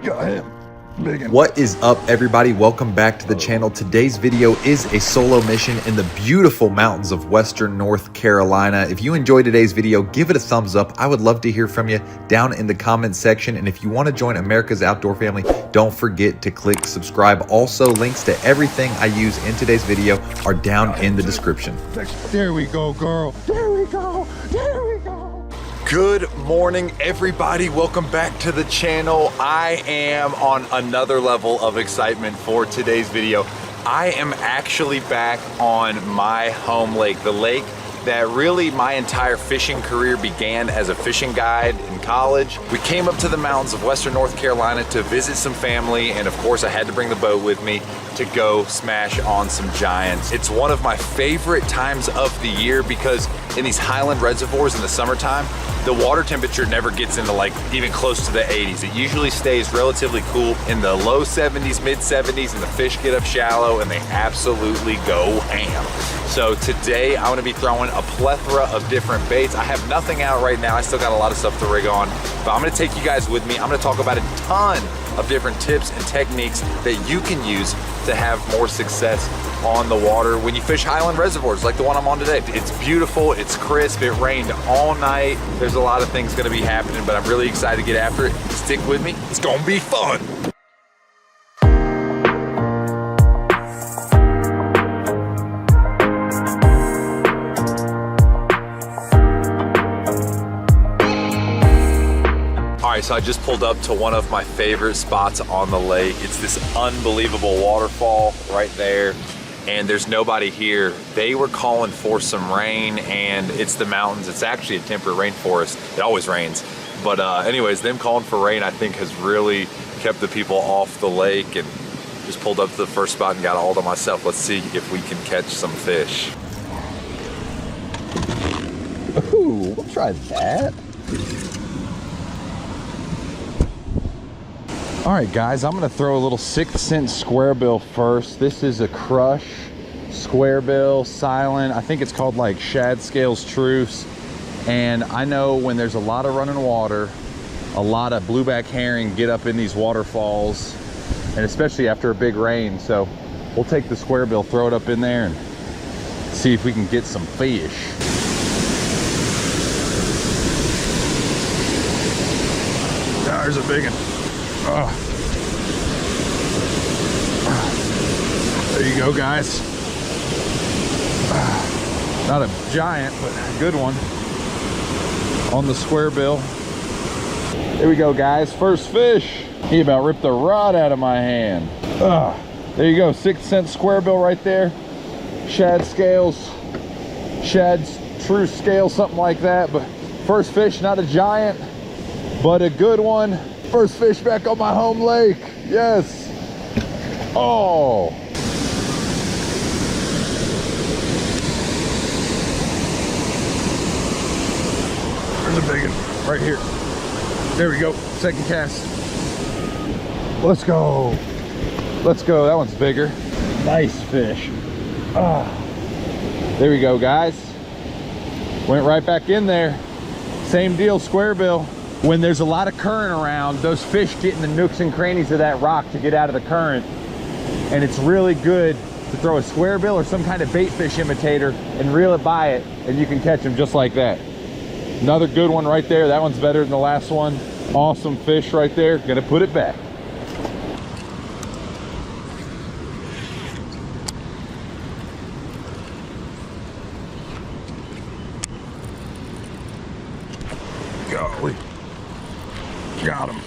Got him. What is up, everybody? Welcome back to the channel. Today's video is a solo mission in the beautiful mountains of Western North Carolina. If you enjoyed today's video, give it a thumbs up. I would love to hear from you down in the comments section. And if you want to join America's Outdoor family, don't forget to click subscribe. Also, links to everything I use in today's video are down in the description. There we go, girl. There we go. There we go. Good morning, everybody. Welcome back to the channel. I am on another level of excitement for today's video. I am actually back on my home lake, the lake that really my entire fishing career began as a fishing guide in college. We came up to the mountains of Western North Carolina to visit some family, and of course I had to bring the boat with me to go smash on some giants. It's one of my favorite times of the year because in these highland reservoirs in the summertime, the water temperature never gets into like even close to the 80s. It usually stays relatively cool in the low 70s, mid 70s, and the fish get up shallow and they absolutely go ham. So today I'm gonna be throwing a plethora of different baits. I have nothing out right now. I still got a lot of stuff to rig on, but I'm gonna take you guys with me. I'm gonna talk about a ton of different tips and techniques that you can use to have more success on the water when you fish highland reservoirs like the one I'm on today. It's beautiful, it's crisp, it rained all night. There's a lot of things gonna be happening, but I'm really excited to get after it. Stick with me, it's gonna be fun. So I just pulled up to one of my favorite spots on the lake. It's this unbelievable waterfall right there, and there's nobody here. They were calling for some rain, and it's the mountains. It's actually a temperate rainforest. It always rains. But anyways, them calling for rain, I think, has really kept the people off the lake, and just pulled up to the first spot and got all to myself. Let's see if we can catch some fish. Ooh, we'll try that. All right, guys, I'm gonna throw a little 6th Sense squarebill first. This is a crush squarebill, silent. I think it's called like Shad Scales truce. And I know when there's a lot of running water, a lot of blueback herring get up in these waterfalls, and especially after a big rain. So we'll take the squarebill, throw it up in there, and see if we can get some fish. There's a big one. There you go, guys. Not a giant, but a good one on the squarebill. Here we go, guys. First fish. He about ripped the rod out of my hand. There you go, 6th Sense squarebill right there. Shad Scales, Shad's true scale, something like that. But first fish, not a giant, but a good one. First fish back on my home lake. Yes. Oh. There's a big one right here. There we go. Second cast. Let's go. Let's go. That one's bigger. Nice fish. There we go, guys. Went right back in there. Same deal, squarebill. When there's a lot of current around, those fish get in the nooks and crannies of that rock to get out of the current. And it's really good to throw a squarebill or some kind of bait fish imitator and reel it by it, and you can catch them just like that. Another good one right there. That one's better than the last one. Awesome fish right there. Gonna put it back. Golly. Got him.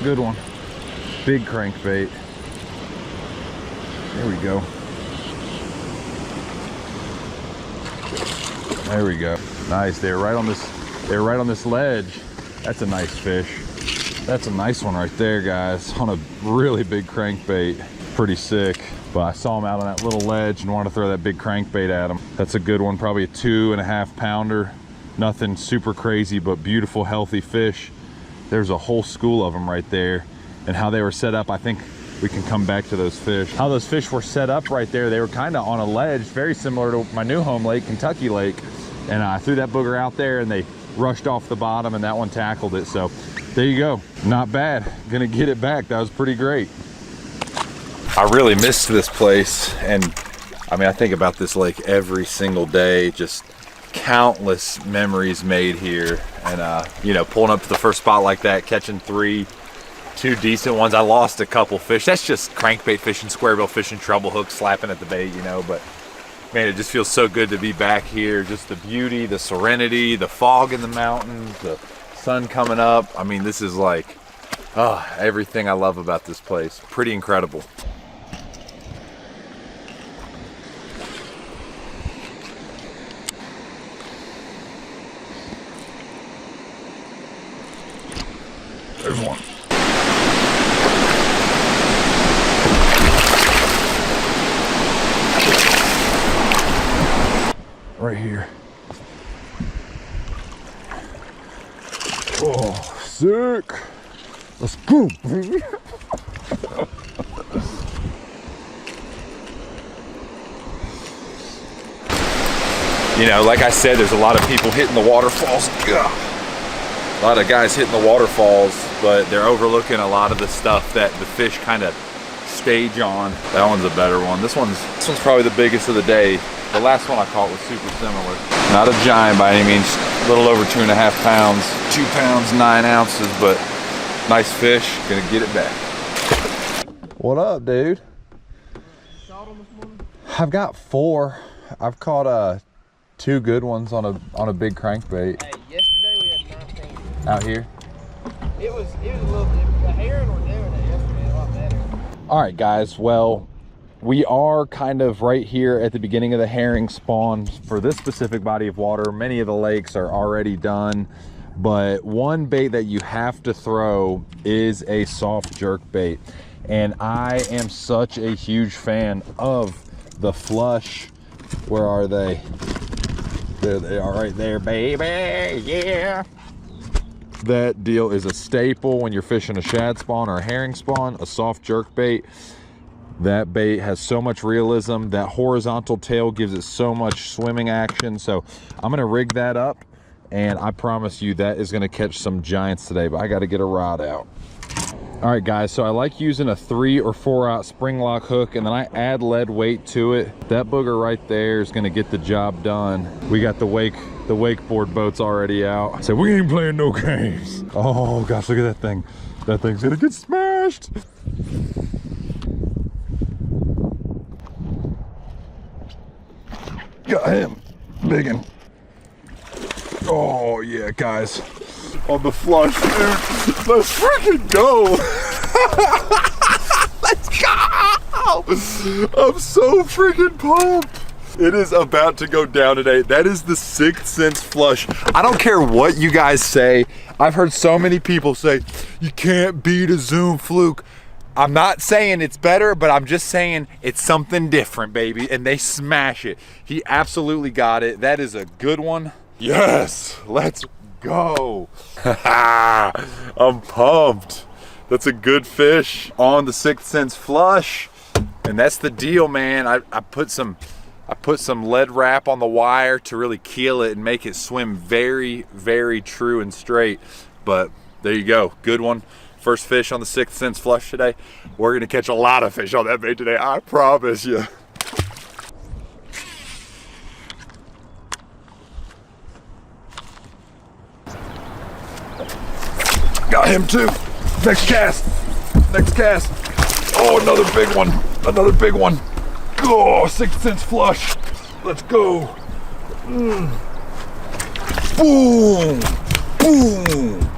Good one. Big crankbait. There we go. There we go. Nice. They're right on this ledge. That's a nice fish. That's a nice one right there, guys. On a really big crankbait. Pretty sick. But I saw him out on that little ledge and wanted to throw that big crankbait at him. That's a good one. Probably a 2.5 pounder. Nothing super crazy, but beautiful, healthy fish. There's a whole school of them right there, and how they were set up, I think we can come back to those fish. How those fish were set up right there, they were kind of on a ledge, very similar to my new home lake, Kentucky Lake. And I threw that booger out there and they rushed off the bottom and that one tackled it. So there you go. Not bad. Gonna get it back. That was pretty great. I really missed this place, and I mean, I think about this lake every single day. Just countless memories made here, and you know, pulling up to the first spot like that, catching two decent ones. I lost a couple fish. That's just crankbait fishing, square bill fishing, treble hook, slapping at the bait, you know. But man, it just feels so good to be back here. Just the beauty, the serenity, the fog in the mountains, the sun coming up. I mean, this is like everything I love about this place. Pretty incredible. There's one. Right here. Oh, sick. Let's go, baby. You know, like I said, there's a lot of people hitting the waterfalls. A lot of guys hitting the waterfalls, but they're overlooking a lot of the stuff that the fish kind of stage on. That one's a better one. This one's probably the biggest of the day. The last one I caught was super similar. Not a giant by any means, a little over 2.5 pounds, 2 pounds, 9 ounces, but nice fish. Gonna get it back. What up, dude? I've got 4. I've caught 2 good ones on a big crankbait. Hey, yesterday we had 19. Out here. It was a little different. The herring were doing it yesterday a lot better. All right, guys. Well, we are kind of right here at the beginning of the herring spawn for this specific body of water. Many of the lakes are already done, but one bait that you have to throw is a soft jerk bait. And I am such a huge fan of the flush. Where are they? There they are, right there, baby. Yeah. That deal is a staple when you're fishing a shad spawn or a herring spawn, a soft jerk bait. That bait has so much realism. That horizontal tail gives it so much swimming action. So I'm gonna rig that up, and I promise you that is gonna catch some giants today, but I gotta get a rod out. All right, guys, so I like using a 3 or 4 aught spring lock hook, and then I add lead weight to it. That booger right there is gonna get the job done. We got the wakeboard boats already out. So we ain't playing no games. Oh gosh, look at that thing. That thing's gonna get smashed. Got him. Biggin. Oh yeah, guys. On the flush, dude. Let's freaking go. Let's go. I'm so freaking pumped. It is about to go down today. That is the 6th Sense flush. I don't care what you guys say. I've heard so many people say, you can't beat a Zoom fluke. I'm not saying it's better, but I'm just saying it's something different, baby. And they smash it. He absolutely got it. That is a good one. Yes, let's go. I'm pumped. That's a good fish on the 6th Sense flush. And that's the deal, man. I put some lead wrap on the wire to really keel it and make it swim very, very true and straight. But there you go, good one. First fish on the 6th Sense flush today. We're gonna catch a lot of fish on that bait today, I promise you. Got him too. Next cast. Next cast. Oh, another big one. Another big one. Oh, 6th Sense flush. Let's go. Boom! Boom!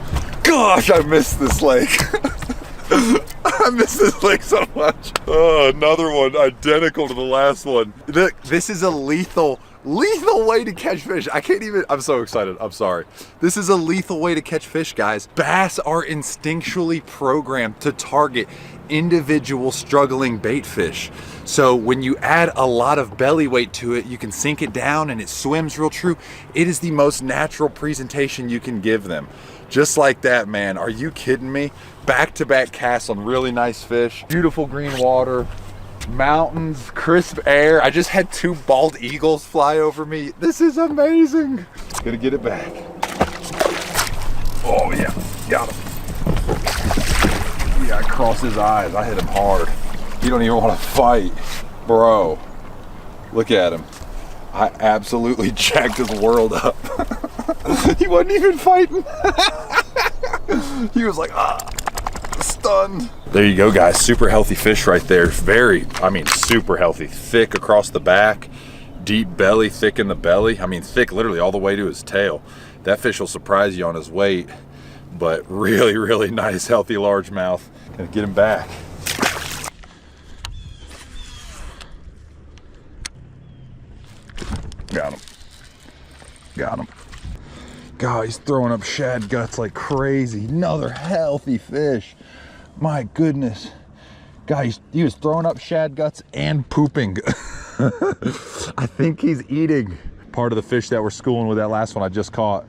Gosh, I miss this lake. I miss this lake so much. Oh, another one identical to the last one. Look, this is a lethal way to catch fish. I can't even, I'm so excited, I'm sorry. This is a lethal way to catch fish, guys. Bass are instinctually programmed to target individual struggling bait fish. So when you add a lot of belly weight to it, you can sink it down and it swims real true. It is the most natural presentation you can give them. Just like that, man. Are you kidding me? Back-to-back casts on really nice fish. Beautiful green water, mountains, crisp air. I just had 2 bald eagles fly over me. This is amazing. Gonna get it back. Oh yeah, got him. across his eyes. I hit him hard. He don't even want to fight. Bro, look at him. I absolutely jacked his world up. He wasn't even fighting. He was like, stunned. There you go, guys. Super healthy fish right there. Very, I mean, super healthy. Thick across the back, deep belly, thick in the belly. I mean, thick literally all the way to his tail. That fish will surprise you on his weight, but really, really nice, healthy largemouth. Gonna get him back. Got him. Got him. God, he's throwing up shad guts like crazy. Another healthy fish. My goodness. Guys, he was throwing up shad guts and pooping. I think he's eating part of the fish that we're schooling with that last one I just caught.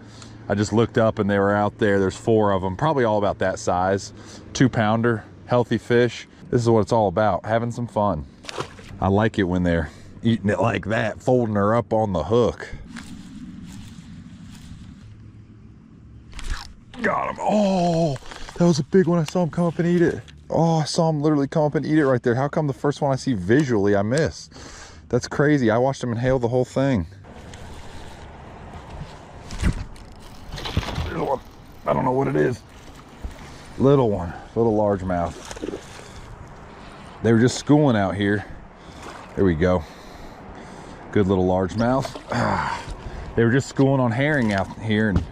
I just looked up and they were out there. There's 4 of them, probably all about that size. 2-pounder, healthy fish. This is what it's all about, having some fun. I like it when they're eating it like that, folding her up on the hook. Got him. Oh, that was a big one. I saw him come up and eat it. Oh, I saw him literally come up and eat it right there. How come the first one I see visually I miss? That's crazy. I watched him inhale the whole thing. There's one. I don't know what it is. Little one, little largemouth. They were just schooling out here. There we go. Good little largemouth. They were just schooling on herring out here, and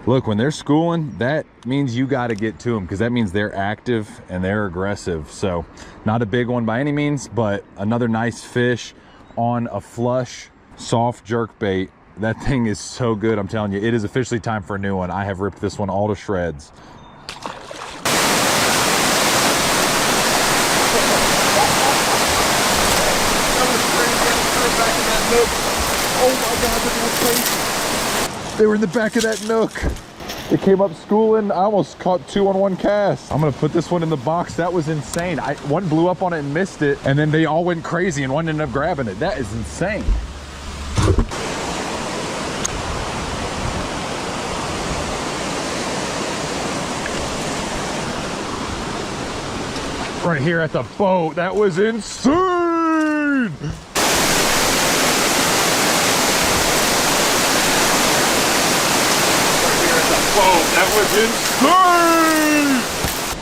look, when they're schooling, that means you got to get to them, because that means they're active and they're aggressive. So not a big one by any means, but another nice fish on a flush, soft jerk bait. That thing is so good, I'm telling you. It is officially time for a new one. I have ripped this one all to shreds. Oh my God, that was crazy. They were in the back of that nook. They came up schooling. I almost caught 2 on 1 cast. I'm gonna put this one in the box. That was insane. One blew up on it and missed it, and then they all went crazy and one ended up grabbing it. That is insane. Right here at the boat. That was insane. That was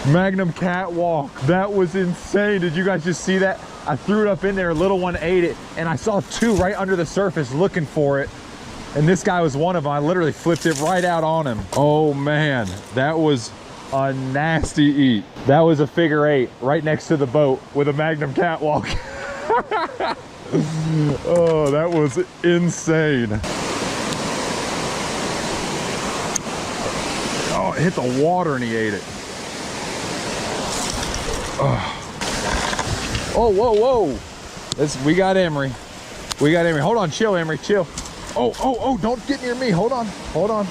insane! Magnum catwalk. That was insane. Did you guys just see that? I threw it up in there, a little one ate it, and I saw 2 right under the surface looking for it. And this guy was one of them. I literally flipped it right out on him. Oh man, that was a nasty eat. That was a figure 8 right next to the boat with a Magnum catwalk. Oh, that was insane. Oh, it hit the water and he ate it. Oh, whoa, whoa. We got Emery. We got Emery. Hold on, chill, Emery, chill. Oh, don't get near me. Hold on, hold on.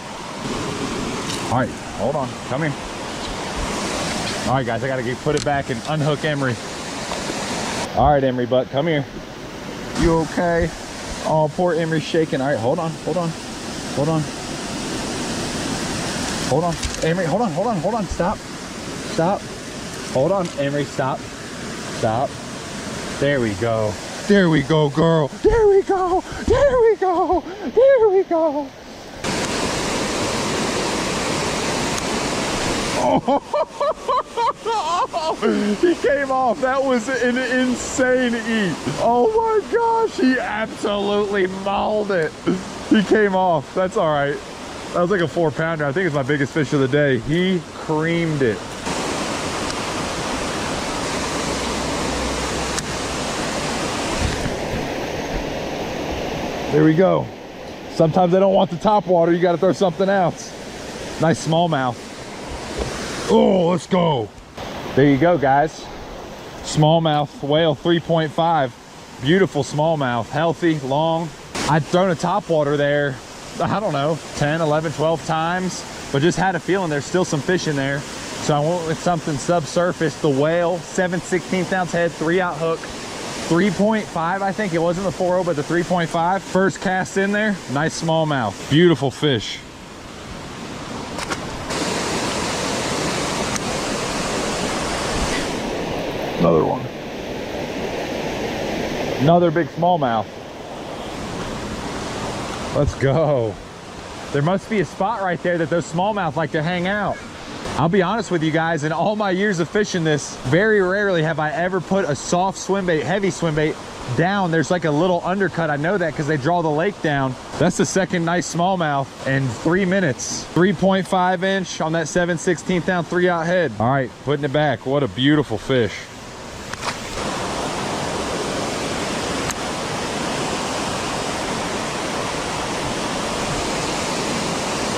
All right, hold on, come here. All right, guys, I gotta put it back and unhook Emery. All right, Emery butt, come here. You okay? Oh, poor Emery's shaking. All right, hold on. Hold on, Emery, hold on, stop. Hold on, Emery, stop. There we go. There we go, girl. There we go. Oh, he came off. That was an insane eat. Oh my gosh, he absolutely mauled it. He came off. That's all right. That was like a 4-pounder. I think it's my biggest fish of the day. He creamed it. There we go. Sometimes I don't want the top water. You got to throw something else. Nice smallmouth. Oh, let's go. There you go, guys. Smallmouth whale 3.5. Beautiful smallmouth. Healthy, long. I'd thrown a top water there, I don't know, 10, 11, 12 times, but just had a feeling there's still some fish in there. So I went with something subsurface. The whale, 7/16 ounce head, 3-out hook, 3.5, I think. It wasn't the 4.0, but the 3.5. First cast in there, nice smallmouth. Beautiful fish. Another one. Another big smallmouth. Let's go. There must be a spot right there that those smallmouth like to hang out. I'll be honest with you guys, in all my years of fishing this, very rarely have I ever put a soft swim bait, heavy swim bait down. There's like a little undercut. I know that because they draw the lake down. That's the second nice smallmouth in 3 minutes. 3.5 inch on that 7/16 ounce 3/0 head. All right, putting it back. What a beautiful fish.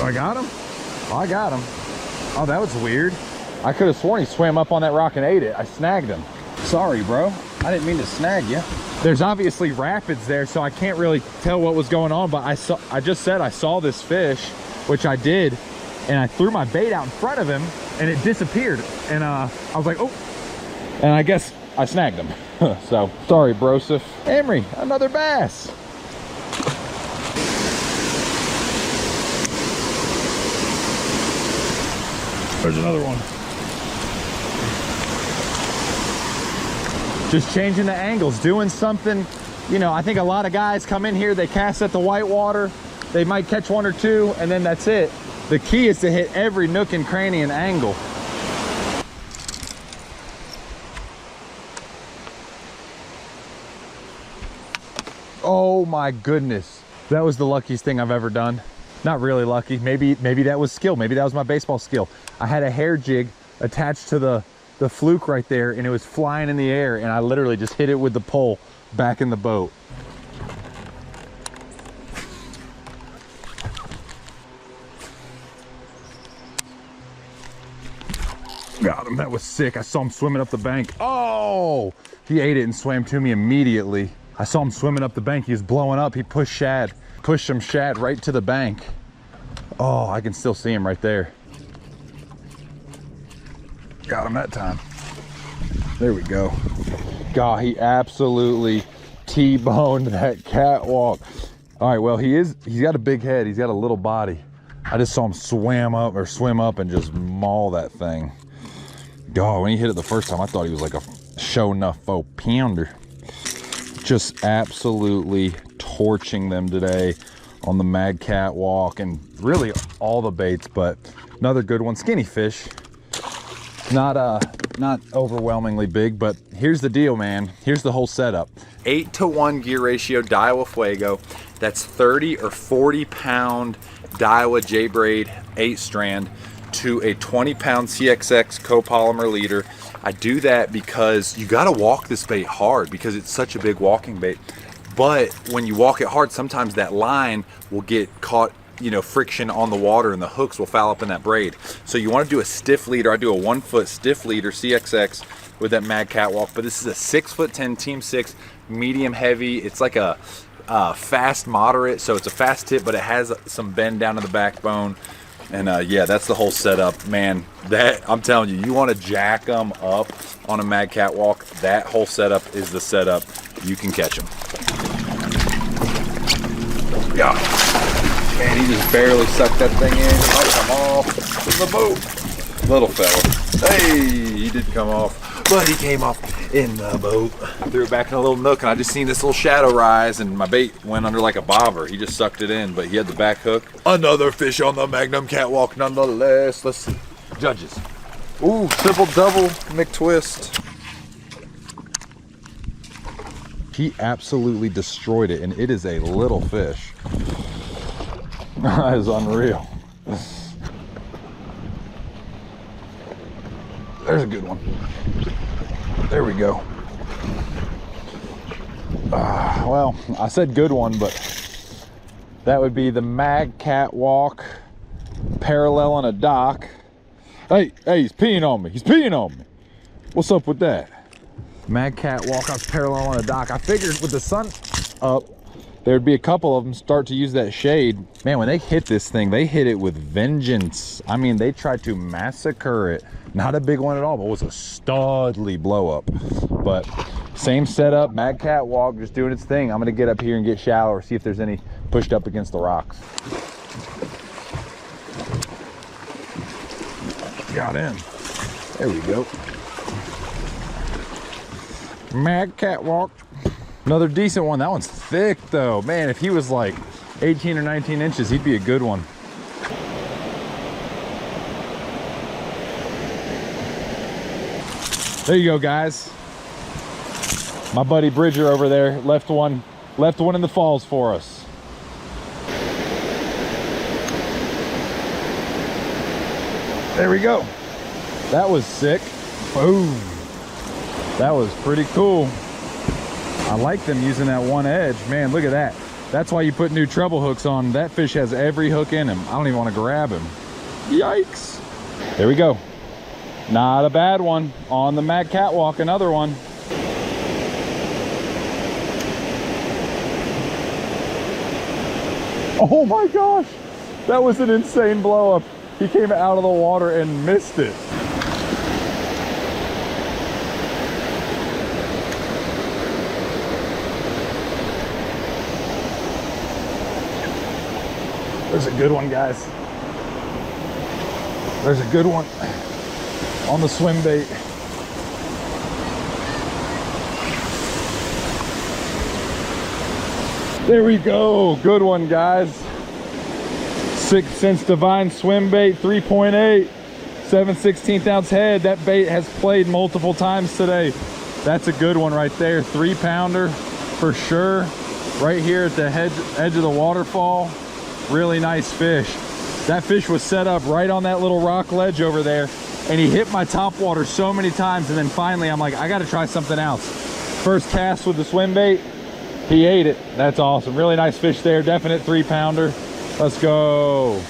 I got him. Oh, I got him. Oh, that was weird. I could have sworn he swam up on that rock and ate it. I snagged him. Sorry, bro. I didn't mean to snag you. There's obviously rapids there, so I can't really tell what was going on, but I just said I saw this fish, which I did, and I threw my bait out in front of him and it disappeared. And I was like, oh, and I guess I snagged him. So sorry, Broseph. Emery, another bass. There's another one. Just changing the angles, doing something. You know, I think a lot of guys come in here, they cast at the whitewater, they might catch 1 or 2, and then that's it. The key is to hit every nook and cranny and angle. Oh my goodness. That was the luckiest thing I've ever done. Not really lucky. Maybe that was skill. Maybe that was my baseball skill. I had a hair jig attached to the fluke right there, and it was flying in the air, and I literally just hit it with the pole back in the boat. Got him. That was sick. I saw him swimming up the bank. Oh, he ate it and swam to me immediately. I saw him swimming up the bank. He was blowing up. He pushed some shad right to the bank. Oh, I can still see him right there. Got him that time. There we go. God, he absolutely T-boned that catwalk. All right, well, he's got a big head. He's got a little body. I just saw him swim up and just maul that thing. God, when he hit it the first time, I thought he was like a show enough 4-pounder. Just absolutely torching them today on the MagCatWalk and really all the baits, but another good one. Skinny fish. Not overwhelmingly big, but here's the deal, man. Here's the whole setup. 8-to-1 gear ratio Daiwa Fuego. That's 30 or 40 pound Daiwa J-braid 8-strand to a 20-pound CXX copolymer leader. I do that because you got to walk this bait hard because it's such a big walking bait. But when you walk it hard, sometimes that line will get caught, you know, friction on the water, and the hooks will foul up in that braid. So you want to do a stiff leader. I do a 1-foot stiff leader CXX with that MagCatWalk, but this is a 6'10" Team 6 medium heavy. It's like a fast moderate, so it's a fast tip, but it has some bend down to the backbone. And yeah, that's the whole setup, man. That, I'm telling you, you want to jack them up on a MagCatWalk, that whole setup is the setup. You can catch them. Yeah. Man, he just barely sucked that thing in. He might come off the boat. Little fella. Hey, he didn't come off, but he came off in the boat. I threw it back in a little nook, and I just seen this little shadow rise, and my bait went under like a bobber. He just sucked it in, but he had the back hook. Another fish on the Magnum Catwalk nonetheless. Let's see. Judges. Ooh, triple-double McTwist. He absolutely destroyed it, and it is a little fish. That is unreal. There's a good one. There we go. Well, I said good one, but that would be the MagCatWalk parallel on a dock. Hey, he's peeing on me. He's peeing on me. What's up with that? MagCatWalk on parallel on a dock. I figured with the sun up, there'd be a couple of them start to use that shade. Man, when they hit this thing, they hit it with vengeance. I mean, they tried to massacre it. Not a big one at all, but it was a studly blow up. But same setup, MagCatWalk, just doing its thing. I'm gonna get up here and get shallower, see if there's any pushed up against the rocks. Got in. There we go. MagCatWalk. Another decent one. That one's thick though. Man, if he was like 18 or 19 inches, he'd be a good one. There you go, guys. My buddy Bridger over there left one in the falls for us. There we go. That was sick. Boom. That was pretty cool. I like them using that one edge. Man, look at that. That's why you put new treble hooks on. That fish has every hook in him. I don't even want to grab him. Yikes. There we go. Not a bad one. On the MagCatWalk, another one. Oh my gosh. That was an insane blow up. He came out of the water and missed it. There's a good one, guys. There's a good one on the swim bait. There we go. Good one, guys. Sense Divine swim bait, 3.8, 7/16 ounce head. That bait has played multiple times today. That's a good one right there. 3-pounder for sure. Right here at the edge of the waterfall. Really nice fish. That fish was set up right on that little rock ledge over there, and he hit my top water so many times, and then finally I'm like, I gotta try something else. First cast with the swim bait, he ate it. That's awesome. Really nice fish there. Definite 3-pounder. Let's go.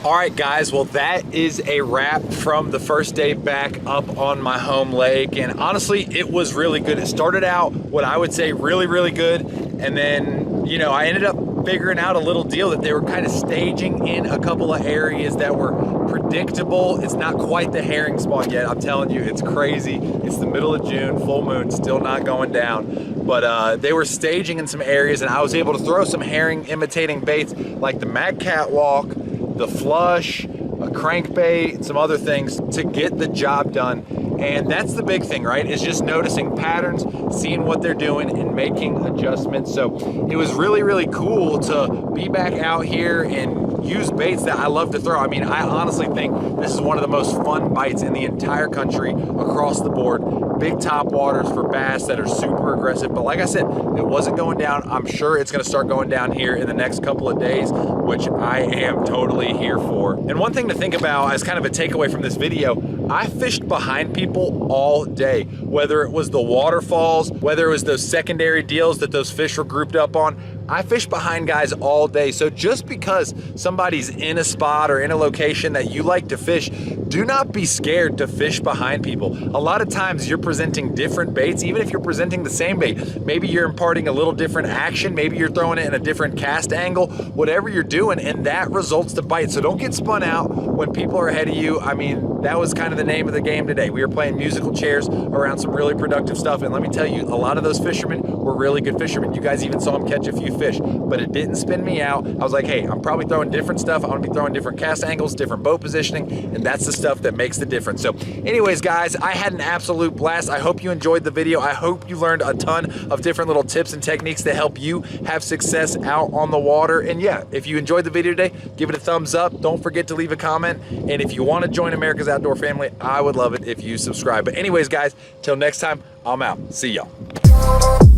All right, guys, well, that is a wrap from the first day back up on my home lake. And honestly, it was really good. It started out what I would say really, really good. And then, you know, I ended up figuring out a little deal that they were kind of staging in a couple of areas that were predictable. It's not quite the herring spot yet. I'm telling you, it's crazy. It's the middle of June, full moon, still not going down. But they were staging in some areas, and I was able to throw some herring imitating baits like the MagCatWalk, the flush, a crankbait, some other things to get the job done. And that's the big thing, right? Is just noticing patterns, seeing what they're doing, and making adjustments. So it was really, really cool to be back out here and use baits that I love to throw. I mean, I honestly think this is one of the most fun bites in the entire country across the board. Big top waters for bass that are super aggressive. But like I said, it wasn't going down. I'm sure it's gonna start going down here in the next couple of days, which I am totally here for. And one thing to think about as kind of a takeaway from this video, I fished behind people all day, whether it was the waterfalls, whether it was those secondary deals that those fish were grouped up on. I fish behind guys all day. So just because somebody's in a spot or in a location that you like to fish, do not be scared to fish behind people. A lot of times you're presenting different baits, even if you're presenting the same bait. Maybe you're imparting a little different action, maybe you're throwing it in a different cast angle, whatever you're doing, and that results to bite. So don't get spun out when people are ahead of you. I mean, that was kind of the name of the game today. We were playing musical chairs around some really productive stuff, and let me tell you, a lot of those fishermen were really good fishermen. You guys even saw them catch a few fish, but it didn't spin me out. I was like, hey, I'm probably throwing different stuff. I'm gonna be throwing different cast angles, different boat positioning, and that's the stuff that makes the difference. So anyways, guys, I had an absolute blast. I hope you enjoyed the video. I hope you learned a ton of different little tips and techniques to help you have success out on the water. And yeah, if you enjoyed the video today, give it a thumbs up. Don't forget to leave a comment. And if you want to join America's Outdoor family, I would love it if you subscribe. But anyways, guys, till next time, I'm out. See y'all.